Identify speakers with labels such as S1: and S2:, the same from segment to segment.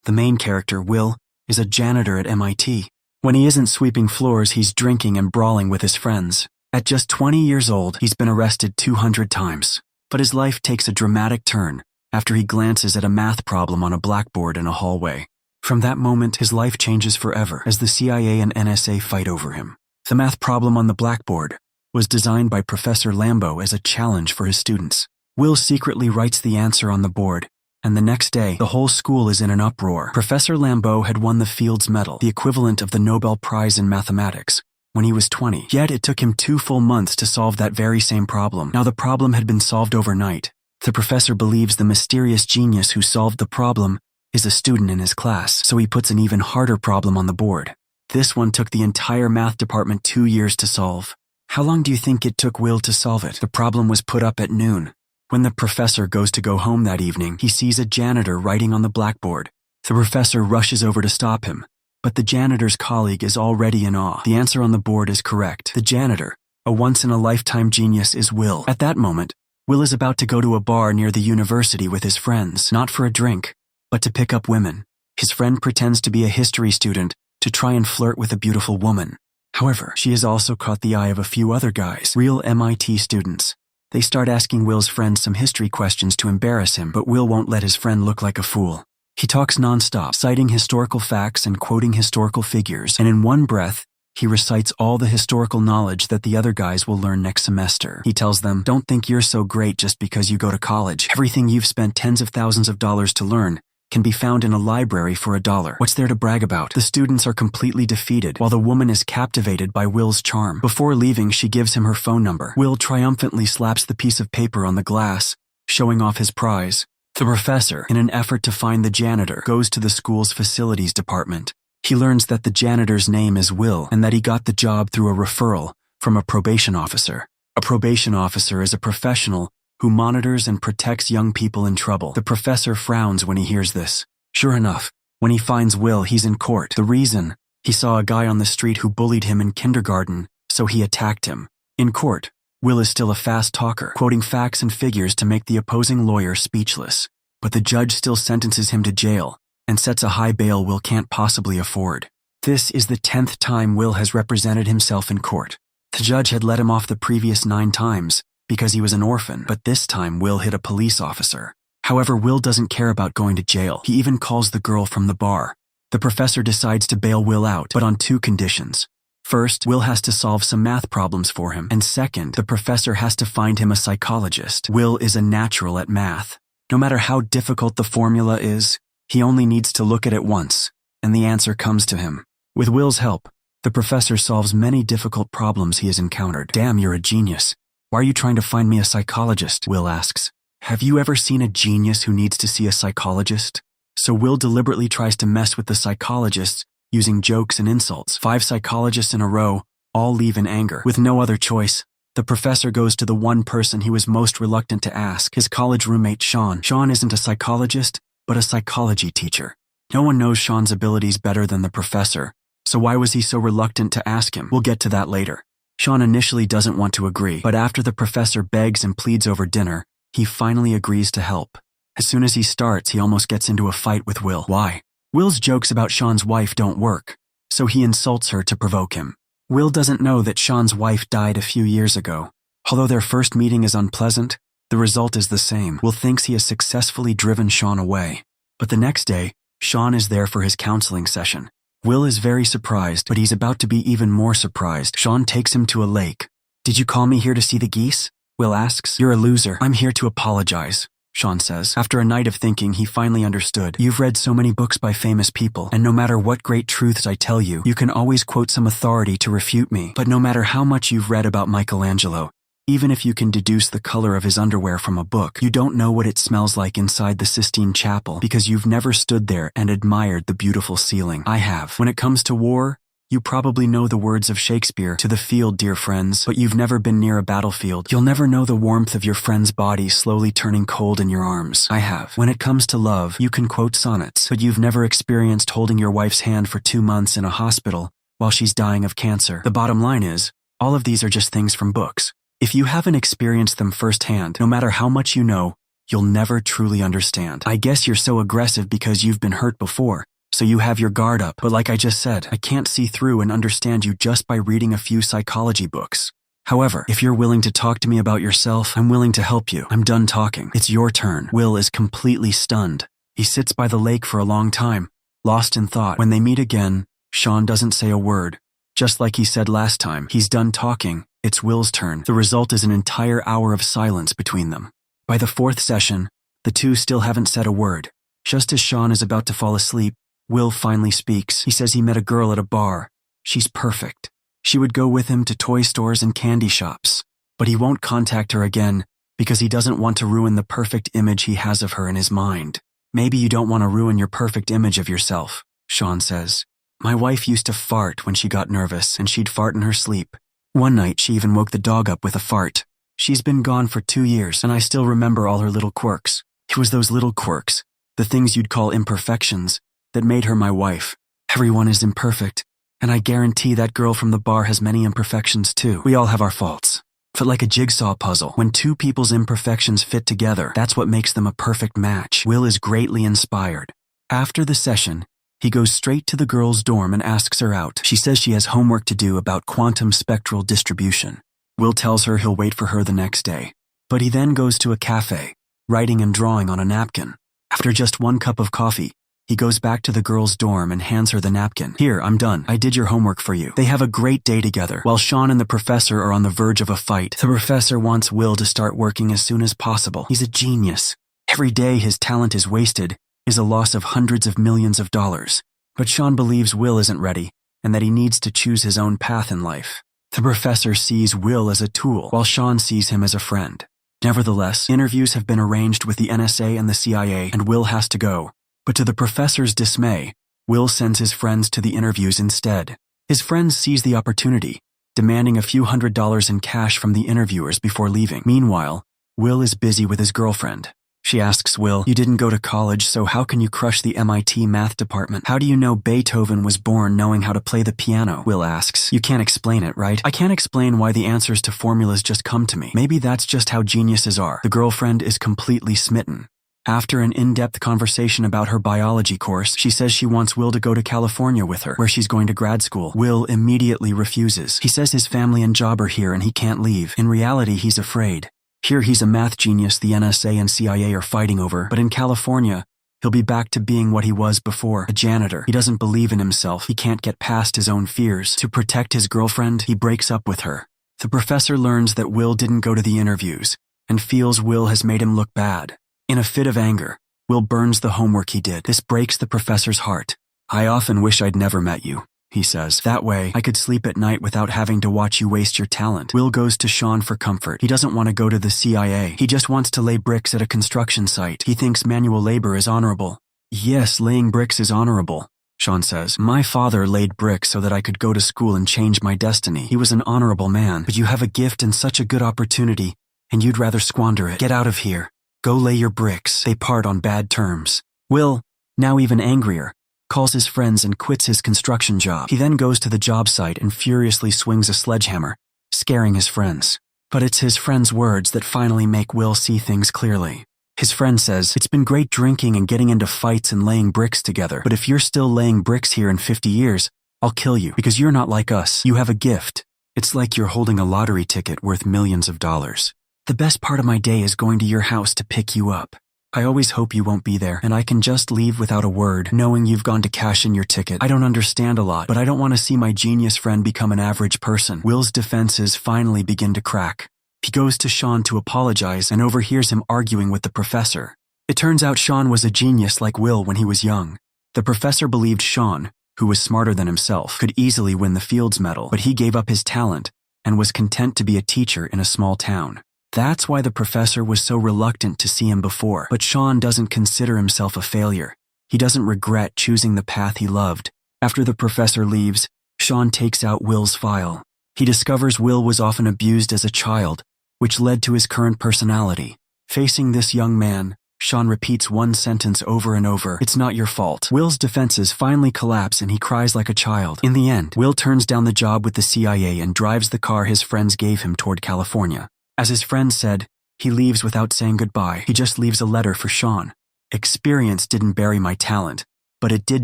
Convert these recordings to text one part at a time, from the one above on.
S1: The main character, Will, is a janitor at MIT. When he isn't sweeping floors, he's drinking and brawling with his friends. At just 20 years old, he's been arrested 200 times. But his life takes a dramatic turn after he glances at a math problem on a blackboard in a hallway. From that moment, his life changes forever as the CIA and NSA fight over him. The math problem on the blackboard was designed by Professor Lambeau as a challenge for his students. Will secretly writes the answer on the board, and the next day, the whole school is in an uproar. Professor Lambeau had won the Fields Medal, the equivalent of the Nobel Prize in mathematics, when he was 20. Yet it took him 2 full months to solve that very same problem. Now the problem had been solved overnight. The professor believes the mysterious genius who solved the problem is a student in his class, so he puts an even harder problem on the board. This one took the entire math department 2 years to solve. How long do you think it took Will to solve it? The problem was put up at noon. When the professor goes to go home that evening, he sees a janitor writing on the blackboard. The professor rushes over to stop him, but the janitor's colleague is already in awe. The answer on the board is correct. The janitor, a once-in-a-lifetime genius, is Will. At that moment, Will is about to go to a bar near the university with his friends, not for a drink, but to pick up women. His friend pretends to be a history student to try and flirt with a beautiful woman. However, she has also caught the eye of a few other guys, real MIT students. They start asking Will's friend some history questions to embarrass him, but Will won't let his friend look like a fool. He talks nonstop, citing historical facts and quoting historical figures, and in one breath, he recites all the historical knowledge that the other guys will learn next semester. He tells them, "Don't think you're so great just because you go to college. Everything you've spent tens of thousands of dollars to learn can be found in a library for $1. What's there to brag about?" The students are completely defeated, while the woman is captivated by Will's charm. Before leaving, she gives him her phone number. Will triumphantly slaps the piece of paper on the glass, showing off his prize. The professor, in an effort to find the janitor, goes to the school's facilities department. He learns that the janitor's name is Will and that he got the job through a referral from a probation officer. A probation officer is a professional who monitors and protects young people in trouble. The professor frowns when he hears this. Sure enough, when he finds Will, he's in court. The reason? He saw a guy on the street who bullied him in kindergarten, so he attacked him. In court, Will is still a fast talker, quoting facts and figures to make the opposing lawyer speechless. But the judge still sentences him to jail and sets a high bail Will can't possibly afford. This is the 10th time Will has represented himself in court. The judge had let him off the previous 9 times because he was an orphan, but this time Will hit a police officer. However, Will doesn't care about going to jail. He even calls the girl from the bar. The professor decides to bail Will out, but on 2 conditions. First, Will has to solve some math problems for him, and second, the professor has to find him a psychologist. Will is a natural at math. No matter how difficult the formula is, he only needs to look at it once, and the answer comes to him. With Will's help, the professor solves many difficult problems he has encountered. "Damn, you're a genius. Why are you trying to find me a psychologist?" Will asks. "Have you ever seen a genius who needs to see a psychologist?" So Will deliberately tries to mess with the psychologists using jokes and insults. 5 psychologists in a row all leave in anger. With no other choice, the professor goes to the one person he was most reluctant to ask, his college roommate Sean. Sean isn't a psychologist, but a psychology teacher. No one knows Sean's abilities better than the professor, so why was he so reluctant to ask him? We'll get to that later. Sean initially doesn't want to agree, but after the professor begs and pleads over dinner, he finally agrees to help. As soon as he starts, he almost gets into a fight with Will. Why? Will's jokes about Sean's wife don't work, so he insults her to provoke him. Will doesn't know that Sean's wife died a few years ago. Although their first meeting is unpleasant, the result is the same. Will thinks he has successfully driven Sean away. But the next day, Sean is there for his counseling session. Will is very surprised, but he's about to be even more surprised. Sean takes him to a lake. "Did you call me here to see the geese?" Will asks. "You're a loser. I'm here to apologize," Sean says. After a night of thinking, he finally understood. "You've read so many books by famous people, and no matter what great truths I tell you, you can always quote some authority to refute me. But no matter how much you've read about Michelangelo, even if you can deduce the color of his underwear from a book, you don't know what it smells like inside the Sistine Chapel because you've never stood there and admired the beautiful ceiling. I have. When it comes to war, you probably know the words of Shakespeare, 'To the field, dear friends,' but you've never been near a battlefield. You'll never know the warmth of your friend's body slowly turning cold in your arms. I have. When it comes to love, you can quote sonnets, but you've never experienced holding your wife's hand for 2 months in a hospital while she's dying of cancer. The bottom line is, all of these are just things from books. If you haven't experienced them firsthand, no matter how much you know, You'll never truly understand. I guess you're so aggressive because you've been hurt before, so you have your guard up. But like I just said, I can't see through and understand you just by reading a few psychology books. However, if you're willing to talk to me about yourself, I'm willing to help you. I'm done talking. It's your turn. Will is completely stunned. He sits by the lake for a long time, lost in thought. When they meet again, Sean doesn't say a word. Just like he said last time, he's done talking. It's Will's turn. The result is an entire hour of silence between them. By the 4th session, the two still haven't said a word. Just as Sean is about to fall asleep, Will finally speaks. He says he met a girl at a bar. She's perfect. She would go with him to toy stores and candy shops. But he won't contact her again because he doesn't want to ruin the perfect image he has of her in his mind. Maybe you don't want to ruin your perfect image of yourself, Sean says. My wife used to fart when she got nervous, and she'd fart in her sleep. One night, she even woke the dog up with a fart. She's been gone for 2 years, and I still remember all her little quirks. It was those little quirks, the things you'd call imperfections, that made her my wife. Everyone is imperfect, and I guarantee that girl from the bar has many imperfections too. We all have our faults. But like a jigsaw puzzle, when two people's imperfections fit together, that's what makes them a perfect match. Will is greatly inspired. After the session, he goes straight to the girl's dorm and asks her out. She says she has homework to do about quantum spectral distribution. Will tells her he'll wait for her the next day. But he then goes to a cafe, writing and drawing on a napkin. After just 1 cup of coffee, he goes back to the girl's dorm and hands her the napkin. Here, I'm done. I did your homework for you. They have a great day together. While Sean and the professor are on the verge of a fight, the professor wants Will to start working as soon as possible. He's a genius. Every day his talent is wasted is a loss of hundreds of millions of dollars. But Sean believes Will isn't ready and that he needs to choose his own path in life. The professor sees Will as a tool, while Sean sees him as a friend. Nevertheless, interviews have been arranged with the NSA and the CIA, and Will has to go. But to the professor's dismay, Will sends his friends to the interviews instead. His friends seize the opportunity, demanding a few $100s in cash from the interviewers before leaving. Meanwhile, Will is busy with his girlfriend. She asks Will, "You didn't go to college, so how can you crush the MIT math department? How do you know Beethoven was born knowing how to play the piano?" Will asks, "You can't explain it, right?" "I can't explain why the answers to formulas just come to me. Maybe that's just how geniuses are." The girlfriend is completely smitten. After an in-depth conversation about her biology course, she says she wants Will to go to California with her, where she's going to grad school. Will immediately refuses. He says his family and job are here and he can't leave. In reality, he's afraid. Here he's a math genius the NSA and CIA are fighting over, but in California, he'll be back to being what he was before, a janitor. He doesn't believe in himself. He can't get past his own fears. To protect his girlfriend, he breaks up with her. The professor learns that Will didn't go to the interviews and feels Will has made him look bad. In a fit of anger, Will burns the homework he did. This breaks the professor's heart. "I often wish I'd never met you," he says. "That way, I could sleep at night without having to watch you waste your talent." Will goes to Sean for comfort. He doesn't want to go to the CIA. He just wants to lay bricks at a construction site. He thinks manual labor is honorable. "Yes, laying bricks is honorable," Sean says. "My father laid bricks so that I could go to school and change my destiny. He was an honorable man. But you have a gift and such a good opportunity, and you'd rather squander it. Get out of here. Go lay your bricks." They part on bad terms. Will, now even angrier, calls his friends and quits his construction job. He then goes to the job site and furiously swings a sledgehammer, scaring his friends. But it's his friends' words that finally make Will see things clearly. His friend says, "It's been great drinking and getting into fights and laying bricks together, but if you're still laying bricks here in 50 years, I'll kill you because you're not like us. You have a gift. It's like you're holding a lottery ticket worth millions of dollars. The best part of my day is going to your house to pick you up. I always hope you won't be there, and I can just leave without a word, knowing you've gone to cash in your ticket. I don't understand a lot, but I don't want to see my genius friend become an average person." Will's defenses finally begin to crack. He goes to Sean to apologize and overhears him arguing with the professor. It turns out Sean was a genius like Will when he was young. The professor believed Sean, who was smarter than himself, could easily win the Fields Medal, but he gave up his talent and was content to be a teacher in a small town. That's why the professor was so reluctant to see him before. But Sean doesn't consider himself a failure. He doesn't regret choosing the path he loved. After the professor leaves, Sean takes out Will's file. He discovers Will was often abused as a child, which led to his current personality. Facing this young man, Sean repeats one sentence over and over, "It's not your fault." Will's defenses finally collapse and he cries like a child. In the end, Will turns down the job with the CIA and drives the car his friends gave him toward California. As his friends said, He leaves without saying goodbye. He just leaves a letter for Sean. Experience didn't bury my talent, but it did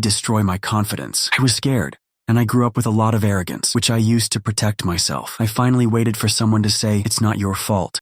S1: destroy my confidence. I was scared, and I grew up with a lot of arrogance, which I used to protect myself. I finally waited for someone to say, "It's not your fault."